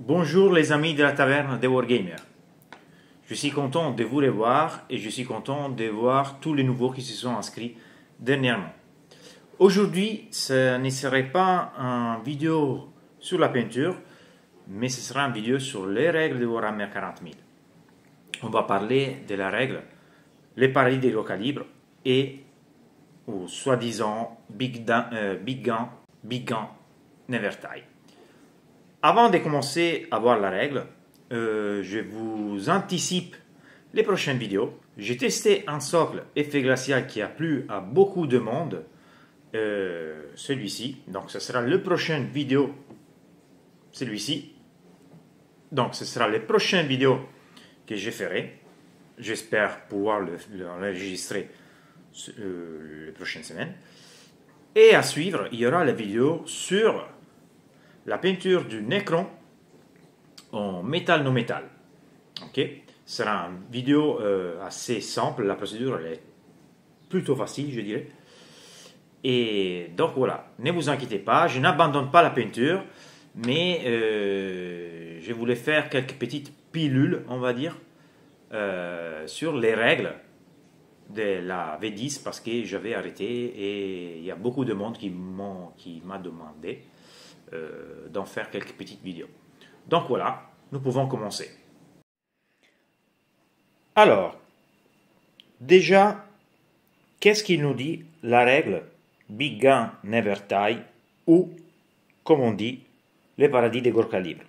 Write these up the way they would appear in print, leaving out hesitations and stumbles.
Bonjour les amis de la taverne des Wargamers. Je suis content de vous revoir et je suis content de voir tous les nouveaux qui se sont inscrits dernièrement. Aujourd'hui, ce ne serait pas une vidéo sur la peinture, mais ce sera une vidéo sur les règles de Warhammer 40 000. On va parler de la règle, les paradis des gros calibres et, ou soi-disant, Big Gun, Never Die. Avant de commencer à voir la règle, je vous anticipe les prochaines vidéos. J'ai testé un socle effet glacial qui a plu à beaucoup de monde, celui-ci. Donc ce sera le prochain vidéo, celui-ci. Donc ce sera les prochaines vidéos que je ferai. J'espère pouvoir l'enregistrer les prochaines semaines. Et à suivre, il y aura la vidéo sur la peinture du Necron en métal non métal. Ok, ce sera une vidéo assez simple. La procédure elle est plutôt facile, je dirais. Et donc voilà, ne vous inquiétez pas, je n'abandonne pas la peinture, mais je voulais faire quelques petites pilules, on va dire, sur les règles de la V10 parce que j'avais arrêté et il y a beaucoup de monde qui m'a demandé d'en faire quelques petites vidéos. Donc voilà, nous pouvons commencer. Alors, déjà, qu'est-ce qu'il nous dit la règle Big Gun Never Die ou, comme on dit, les paradis des gros calibres?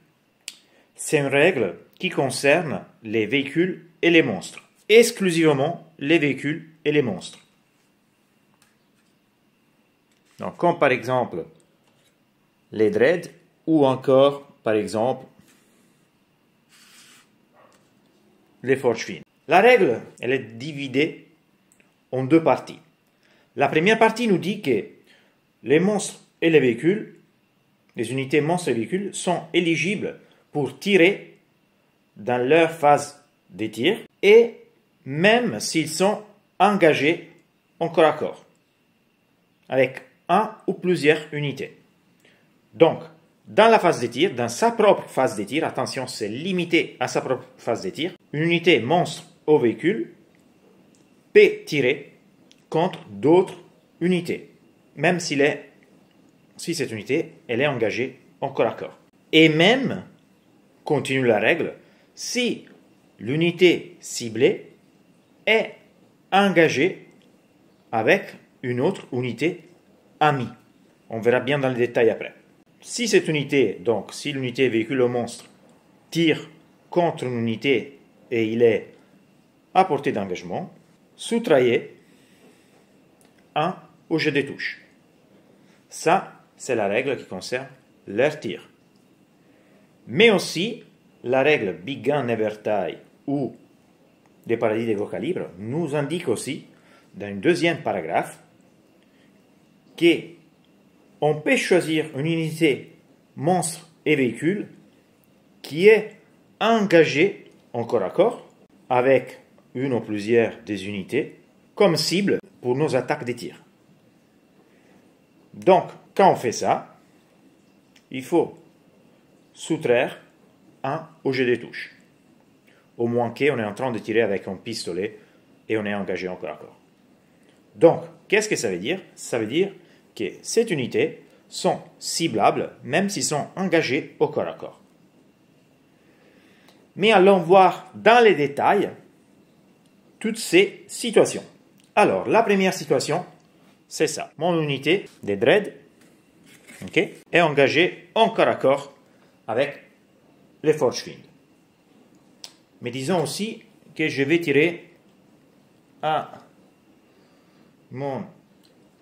C'est une règle qui concerne les véhicules et les monstres. Exclusivement les véhicules et les monstres. Donc, comme par exemple les dreads ou encore, par exemple, les forges fines. La règle, elle est divisée en deux parties. La première partie nous dit que les monstres et les véhicules, les unités monstres et véhicules, sont éligibles pour tirer dans leur phase de tir et même s'ils sont engagés en corps à corps avec un ou plusieurs unités. Donc, dans la phase de tir, dans sa propre phase de tir, attention, c'est limité à sa propre phase de tir, une unité monstre au véhicule peut tirer contre d'autres unités, même si cette unité elle est engagée en corps à corps. Et même, continue la règle, si l'unité ciblée est engagée avec une autre unité amie. On verra bien dans les détails après. Si cette unité, donc si l'unité véhicule au monstre tire contre une unité et il est à portée d'engagement, soustrayez un au jet des touches. Ça, c'est la règle qui concerne leur tir. Mais aussi, la règle Big Gun Never Die ou des paradis des gros calibres nous indique aussi, dans un deuxième paragraphe, qu'on peut choisir une unité monstre et véhicule qui est engagée en corps à corps avec une ou plusieurs des unités comme cible pour nos attaques de tir. Donc, quand on fait ça, il faut soustraire un au jet des touches. Au moins qu'on est en train de tirer avec un pistolet et on est engagé en corps à corps. Donc, qu'est-ce que ça veut dire? Ça veut dire que ces unités sont ciblables même s'ils sont engagés au corps à corps. Mais allons voir dans les détails toutes ces situations. Alors, la première situation, c'est ça. Mon unité de dread est engagée en corps à corps avec les forges fines. Mais disons aussi que je vais tirer à mon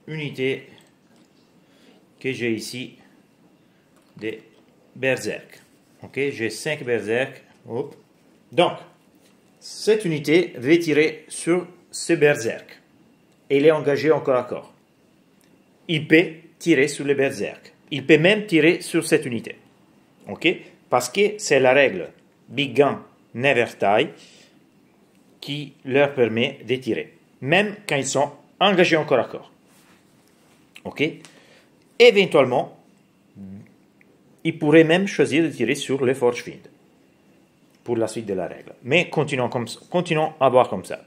unité que j'ai ici des berserk. J'ai 5 berserk. Hop. Donc, cette unité va tirer sur ce berserk. Et il est engagé en corps à corps. Il peut tirer sur les berserk. Il peut même tirer sur cette unité. Parce que c'est la règle Big Gun Never Die qui leur permet de tirer. Même quand ils sont engagés en corps à corps. Éventuellement, il pourrait même choisir de tirer sur les Forschwind pour la suite de la règle. Mais continuons à voir comme ça.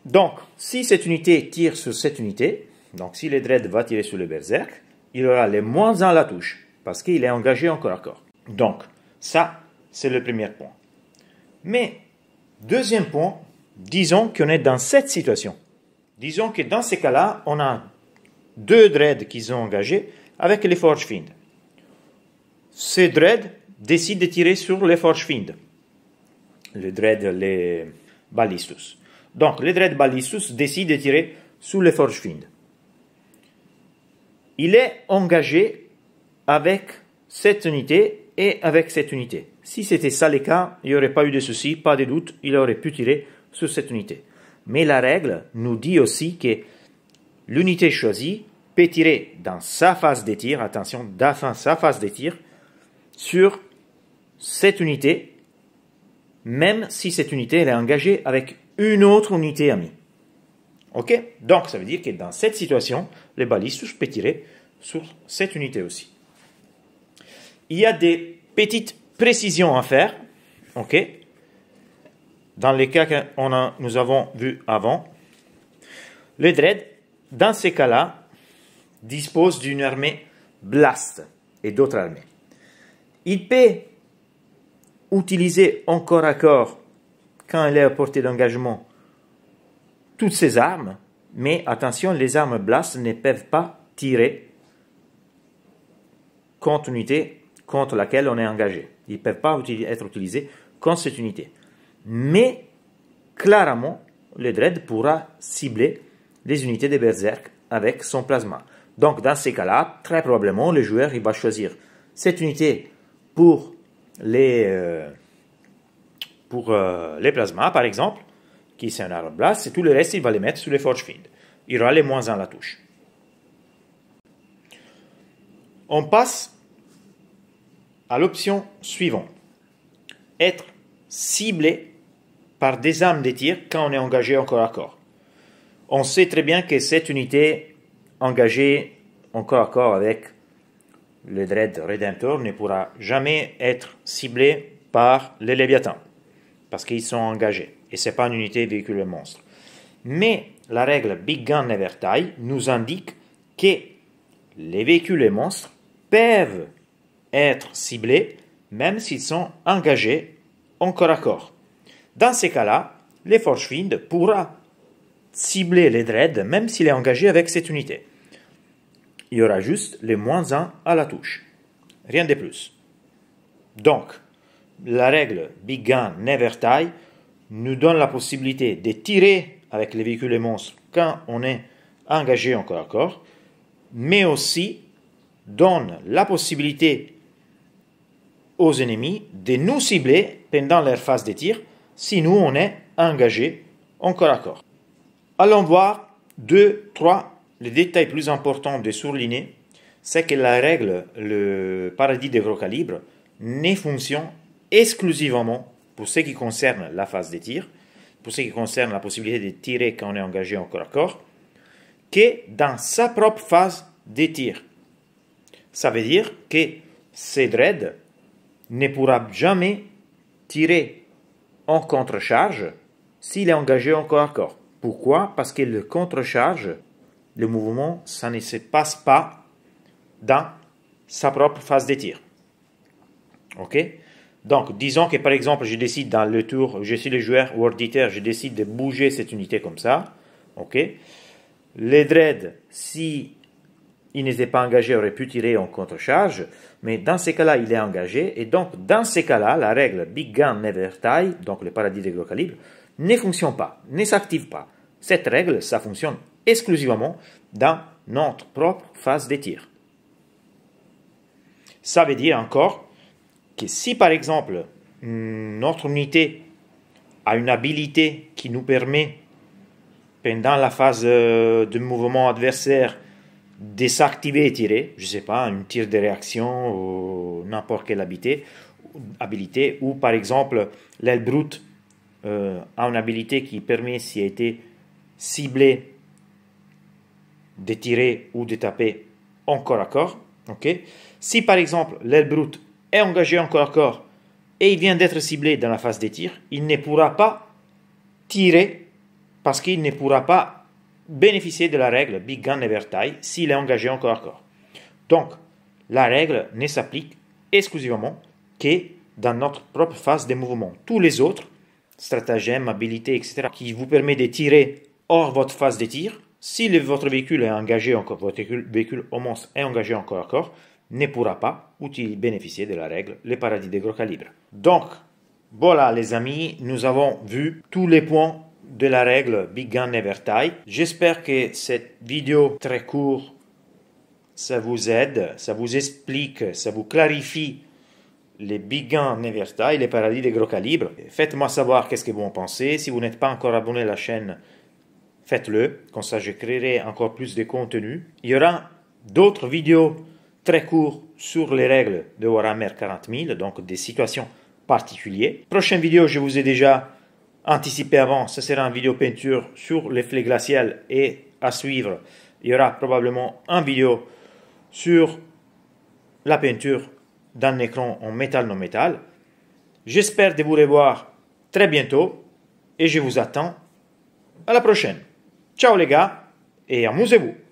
Donc, si cette unité tire sur cette unité, donc si le dread va tirer sur le berserk, il aura les moins 1 à la touche, parce qu'il est engagé encore à corps. Donc, ça, c'est le premier point. Mais, deuxième point, disons qu'on est dans cette situation. Disons que dans ces cas-là, on a 2 dreads qui sont engagés avec les Forschwind. Ces dreads décident de tirer sur les Forschwind. Les dreads, les Ballistus. Donc, le dread Ballistus décide de tirer sur les Forschwind. Il est engagé avec cette unité et avec cette unité. Si c'était ça le cas, il n'y aurait pas eu de souci, pas de doute, il aurait pu tirer sur cette unité. Mais la règle nous dit aussi que l'unité choisie peut tirer dans sa phase de tir, attention, dans sa phase de tir, sur cette unité, même si cette unité elle est engagée avec une autre unité amie. Ok? Donc, ça veut dire que dans cette situation, le Ballistus peut tirer sur cette unité aussi. Il y a des petites précisions à faire, ok? Dans les cas que nous avons vus avant. Le Dread, dans ces cas-là, dispose d'une armée Blast et d'autres armées. Il peut utiliser en corps à corps, quand il est à portée d'engagement, toutes ses armes, mais attention, les armes Blast ne peuvent pas tirer contre une unité contre laquelle on est engagé. Ils ne peuvent pas être utilisés contre cette unité. Mais, clairement, le Dread pourra cibler les unités de Berserk avec son plasma. Donc, dans ces cas-là, très probablement, le joueur il va choisir cette unité pour les plasmas, par exemple, qui c'est un arme blast, et tout le reste, il va les mettre sur les Forschwind. Il y aura les moins 1 à la touche. On passe à l'option suivante. Être ciblé par des armes de tir quand on est engagé en corps à corps. On sait très bien que cette unité engagée en corps à corps avec le Dread Redemptor ne pourra jamais être ciblée par les Léviathans, parce qu'ils sont engagés, et ce n'est pas une unité véhicule monstre. Mais la règle Big Gun Never Die nous indique que les véhicules monstres peuvent être ciblés même s'ils sont engagés en corps à corps. Dans ces cas-là, les Forschwind pourra cibler les Dread même s'il est engagé avec cette unité. Il y aura juste les moins 1 à la touche. Rien de plus. Donc, la règle Big Gun Never Die nous donne la possibilité de tirer avec les véhicules monstres quand on est engagé en corps à corps, mais aussi donne la possibilité aux ennemis de nous cibler pendant leur phase de tir si nous on est engagé en corps à corps. Allons voir 2, 3 les détails plus importants de surligner, c'est que la règle, le paradis de gros calibre, ne fonctionne exclusivement pour ce qui concerne la phase de tir, pour ce qui concerne la possibilité de tirer quand on est engagé en corps à corps, que dans sa propre phase de tir. Ça veut dire que ce Dread ne pourra jamais tirer en contre-charge s'il est engagé en corps à corps. Pourquoi? Parce que le contre-charge, le mouvement, ça ne se passe pas dans sa propre phase de tir. Ok? Donc, disons que par exemple, je décide dans le tour, je suis le joueur World Eater, je décide de bouger cette unité comme ça. Ok? Les Dread, si il n'était pas engagé, aurait pu tirer en contre-charge, mais dans ces cas-là, il est engagé, et donc dans ces cas-là, la règle Big Gun Never Die, donc le paradis de gros calibre, ne fonctionne pas, ne s'active pas. Cette règle, ça fonctionne exclusivement dans notre propre phase de tir. Ça veut dire encore que si par exemple notre unité a une habilité qui nous permet pendant la phase de mouvement adversaire de s'activer et tirer, je ne sais pas, un tir de réaction ou n'importe quelle habilité, ou par exemple l'aile brute a une habilité qui permet, s'il a été ciblé, de tirer ou de taper en corps à corps, Ok? Si par exemple l'aile brute est engagée en corps à corps et il vient d'être ciblé dans la phase des tirs, il ne pourra pas tirer parce qu'il ne pourra pas bénéficier de la règle Big Gun Never Tie s'il est engagé en corps à corps. Donc, la règle ne s'applique exclusivement que dans notre propre phase de mouvement. Tous les autres, stratagèmes, habilités, etc., qui vous permettent de tirer hors votre phase de tir, si votre véhicule est engagé encore, votre véhicule au monstre est engagé en corps à corps, ne pourra pas bénéficier de la règle les paradis de gros calibre. Donc, voilà les amis, nous avons vu tous les points de la règle Big Gun Never Tie. J'espère que cette vidéo très courte, ça vous aide, ça vous explique, ça vous clarifie les Big Gun Never Tie, les paradis de gros calibre. Faites-moi savoir qu'est-ce que vous en pensez. Si vous n'êtes pas encore abonné à la chaîne, faites-le, comme ça je créerai encore plus de contenu. Il y aura d'autres vidéos très courtes sur les règles de Warhammer 40 000, donc des situations particulières. Prochaine vidéo, je vous ai déjà anticipé avant, ce sera une vidéo peinture sur les flets glaciales et à suivre, il y aura probablement une vidéo sur la peinture d'un écran en métal non métal. J'espère de vous revoir très bientôt et je vous attends à la prochaine. Ciao les gars et amusez-vous!